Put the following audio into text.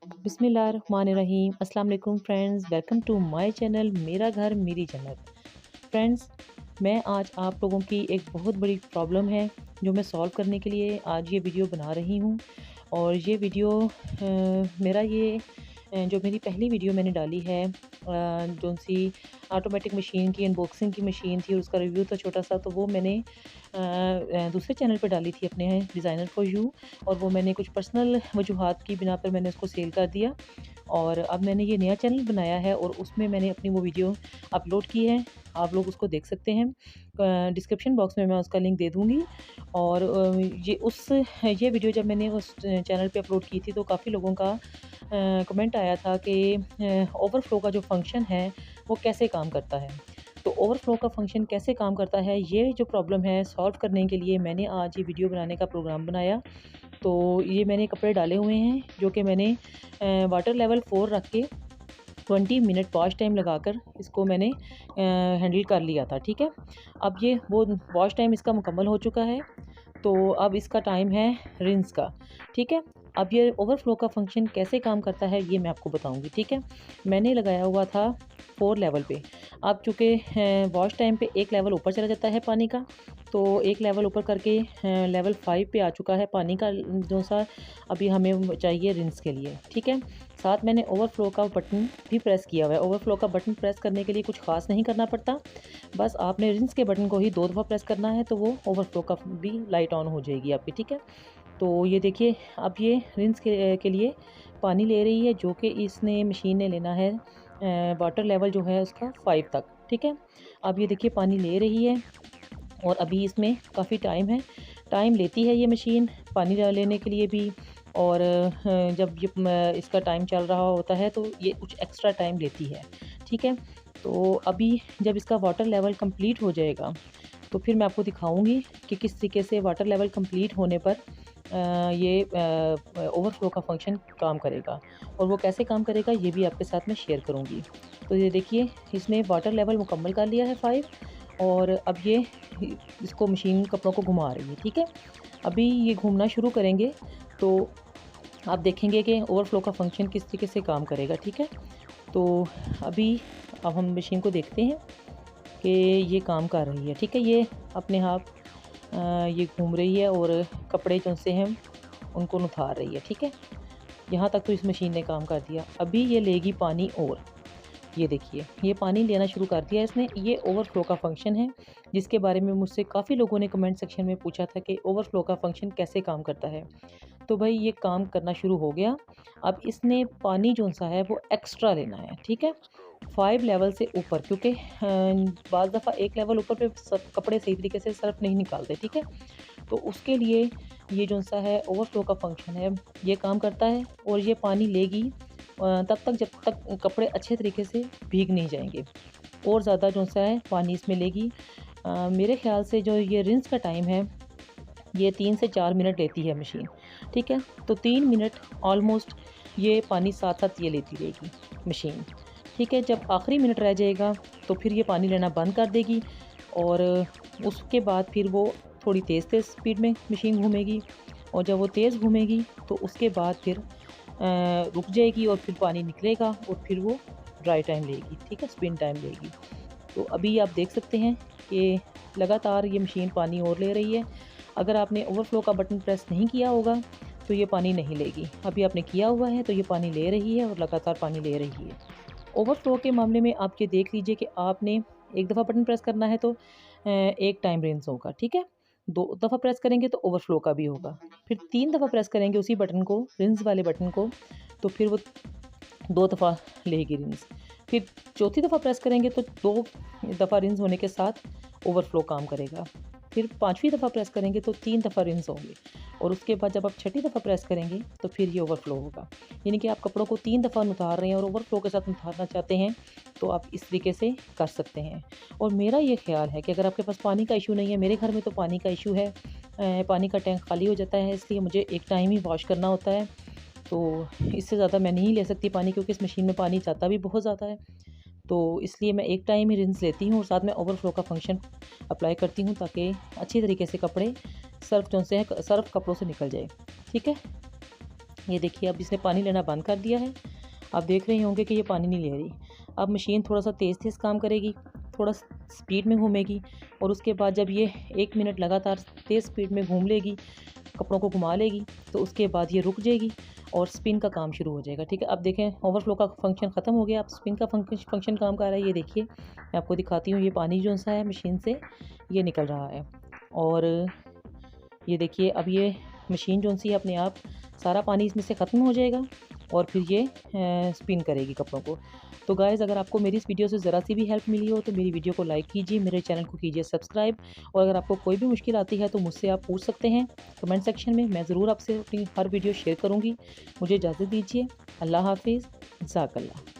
बिस्मिल्लाहिर्रहमानिर्रहीम। अस्सलाम वालेकुम friends, welcome to my channel मेरा घर मेरी जन्नत। फ्रेंड्स, मैं आज आप लोगों की एक बहुत बड़ी प्रॉब्लम है जो मैं सॉल्व करने के लिए आज ये वीडियो बना रही हूँ। और ये वीडियो मेरा ये जो मेरी पहली वीडियो मैंने डाली है जो सी ऑटोमेटिक मशीन की अनबॉक्सिंग की मशीन थी और उसका रिव्यू था छोटा सा, तो वो मैंने दूसरे चैनल पे डाली थी अपने डिज़ाइनर फॉर यू। और वो मैंने कुछ पर्सनल वजूहात की बिना पर मैंने उसको सेल कर दिया। और अब मैंने ये नया चैनल बनाया है और उसमें मैंने अपनी वो वीडियो अपलोड की है। आप लोग उसको देख सकते हैं। डिस्क्रिप्शन बॉक्स में मैं उसका लिंक दे दूँगी। और ये वीडियो जब मैंने उस चैनल पे अपलोड की थी तो काफ़ी लोगों का कमेंट आया था कि ओवरफ्लो का जो फंक्शन है वो कैसे काम करता है। तो ओवरफ्लो का फंक्शन कैसे काम करता है, ये जो प्रॉब्लम है सॉल्व करने के लिए मैंने आज ये वीडियो बनाने का प्रोग्राम बनाया। तो ये मैंने कपड़े डाले हुए हैं जो कि मैंने वाटर लेवल 4 रख के 20 मिनट वॉश टाइम लगाकर इसको मैंने हैंडल कर लिया था। ठीक है, अब ये वो वॉश टाइम इसका मुकम्मल हो चुका है। तो अब इसका टाइम है रिंस का। ठीक है, अब ये ओवरफ्लो का फंक्शन कैसे काम करता है ये मैं आपको बताऊंगी। ठीक है, मैंने लगाया हुआ था 4 लेवल पे। अब चूँकि वॉश टाइम पे एक लेवल ऊपर चला जाता है पानी का, तो एक लेवल ऊपर करके लेवल 5 पे आ चुका है पानी का जो सा अभी हमें चाहिए रिंस के लिए। ठीक है, साथ मैंने ओवरफ्लो का बटन भी प्रेस किया हुआ है। ओवरफ्लो का बटन प्रेस करने के लिए कुछ ख़ास नहीं करना पड़ता, बस आपने रिंस के बटन को ही 2 दफ़ा प्रेस करना है तो वो ओवरफ्लो का भी लाइट ऑन हो जाएगी आपकी। ठीक है, तो ये देखिए अब ये रिंस के लिए पानी ले रही है जो कि इसने मशीन ने लेना है वाटर लेवल जो है उसका 5 तक। ठीक है, अब ये देखिए पानी ले रही है और अभी इसमें काफ़ी टाइम है। टाइम लेती है ये मशीन पानी लेने के लिए भी। और जब ये इसका टाइम चल रहा होता है तो ये कुछ एक्स्ट्रा टाइम लेती है। ठीक है, तो अभी जब इसका वाटर लेवल कंप्लीट हो जाएगा तो फिर मैं आपको दिखाऊंगी कि किस तरीके से वाटर लेवल कंप्लीट होने पर ये ओवरफ्लो का फंक्शन काम करेगा और वो कैसे काम करेगा ये भी आपके साथ मैं शेयर करूँगी। तो ये देखिए इसने वाटर लेवल मुकम्मल कर लिया है 5। और अब ये इसको मशीन कपड़ों को घुमा रही है। ठीक है, अभी ये घूमना शुरू करेंगे तो आप देखेंगे कि ओवरफ्लो का फंक्शन किस तरीके से काम करेगा। ठीक है, तो अभी अब हम मशीन को देखते हैं कि ये काम कर रही है। ठीक है, ये अपने आप ये घूम रही है और कपड़े जो से हैं उनको उतार रही है। ठीक है, यहाँ तक तो इस मशीन ने काम कर दिया। अभी ये लेगी पानी और ये देखिए ये पानी लेना शुरू कर दिया इसने। ये ओवरफ्लो का फंक्शन है जिसके बारे में मुझसे काफ़ी लोगों ने कमेंट सेक्शन में पूछा था कि ओवरफ्लो का फंक्शन कैसे काम करता है। तो भाई ये काम करना शुरू हो गया। अब इसने पानी जो सा है वो एक्स्ट्रा लेना है। ठीक है, 5 लेवल से ऊपर, क्योंकि बाज़ दफ़ा एक लेवल ऊपर पे सब कपड़े सही तरीके से सर्फ नहीं निकालते। ठीक है, तो उसके लिए ये जो सा है ओवरफ्लो का फंक्शन है ये काम करता है और ये पानी लेगी तब तक जब तक कपड़े अच्छे तरीके से भीग नहीं जाएंगे। और ज़्यादा जो सा है पानी इसमें लेगी। मेरे ख़्याल से जो ये रिंस का टाइम है ये 3 से 4 मिनट लेती है मशीन। ठीक है, तो 3 मिनट ऑलमोस्ट ये पानी साथ साथ ये लेती रहेगी मशीन। ठीक है, जब आखिरी मिनट रह जाएगा तो फिर ये पानी लेना बंद कर देगी और उसके बाद फिर वो थोड़ी तेज़ तेज़ स्पीड में मशीन घूमेगी। और जब वो तेज़ घूमेगी तो उसके बाद फिर रुक जाएगी और फिर पानी निकलेगा और फिर वो ड्राई टाइम लेगी। ठीक है, स्पिन टाइम लेगी। तो अभी आप देख सकते हैं कि लगातार ये मशीन पानी और ले रही है। अगर आपने ओवरफ्लो का बटन प्रेस नहीं किया होगा तो ये पानी नहीं लेगी। अभी आपने किया हुआ है तो ये पानी ले रही है और लगातार पानी ले रही है। ओवरफ्लो के मामले में आप ये देख लीजिए कि आपने एक दफ़ा बटन प्रेस करना है तो एक टाइम रिंस होगा। ठीक है, 2 दफ़ा प्रेस करेंगे तो ओवरफ्लो का भी होगा। फिर 3 दफ़ा प्रेस करेंगे उसी बटन को, रिंस वाले बटन को, तो फिर वो 2 दफ़ा लेगी रिंस। फिर चौथी दफ़ा प्रेस करेंगे तो 2 दफ़ा रिंस होने के साथ ओवरफ्लो काम करेगा। फिर 5वीं दफ़ा प्रेस करेंगे तो 3 दफ़ा रिंस होंगे और उसके बाद जब आप छठी दफ़ा प्रेस करेंगे तो फिर ये ओवरफ्लो होगा। यानी कि आप कपड़ों को 3 दफ़ा उतार रहे हैं और ओवरफ्लो के साथ उतारना चाहते हैं तो आप इस तरीके से कर सकते हैं। और मेरा ये ख़्याल है कि अगर आपके पास पानी का इशू नहीं है, मेरे घर में तो पानी का इशू है, पानी का टैंक खाली हो जाता है इसलिए मुझे एक टाइम ही वॉश करना होता है। तो इससे ज़्यादा मैं नहीं ले सकती पानी, क्योंकि इस मशीन में पानी जाता भी बहुत ज़्यादा है। तो इसलिए मैं एक टाइम ही रिंस लेती हूँ और साथ में ओवरफ्लो का फंक्शन अप्लाई करती हूँ ताकि अच्छी तरीके से कपड़े सर्फ जो से सर्फ कपड़ों से निकल जाए। ठीक है, ये देखिए अब इसने पानी लेना बंद कर दिया है। आप देख रहे होंगे कि ये पानी नहीं ले रही। अब मशीन थोड़ा सा तेज़ तेज़ काम करेगी, थोड़ा स्पीड में घूमेगी और उसके बाद जब ये 1 मिनट लगातार तेज़ स्पीड में घूम लेगी, कपड़ों को घुमा लेगी, तो उसके बाद ये रुक जाएगी और स्पिन का काम शुरू हो जाएगा। ठीक है, अब देखें ओवरफ्लो का फंक्शन ख़त्म हो गया, अब स्पिन का फंक्शन काम कर रहा है। ये देखिए मैं आपको दिखाती हूँ, ये पानी जो सा है मशीन से ये निकल रहा है और ये देखिए अब ये मशीन जो सी है अपने आप सारा पानी इसमें से ख़त्म हो जाएगा और फिर ये स्पिन करेगी कपड़ों को। तो गाइज़ अगर आपको मेरी इस वीडियो से ज़रा सी भी हेल्प मिली हो तो मेरी वीडियो को लाइक कीजिए, मेरे चैनल को कीजिए सब्सक्राइब और अगर आपको कोई भी मुश्किल आती है तो मुझसे आप पूछ सकते हैं कमेंट सेक्शन में। मैं ज़रूर आपसे अपनी हर वीडियो शेयर करूँगी। मुझे इजाज़त दीजिए। अल्लाह हाफिज़। जज़ाकल्लाह।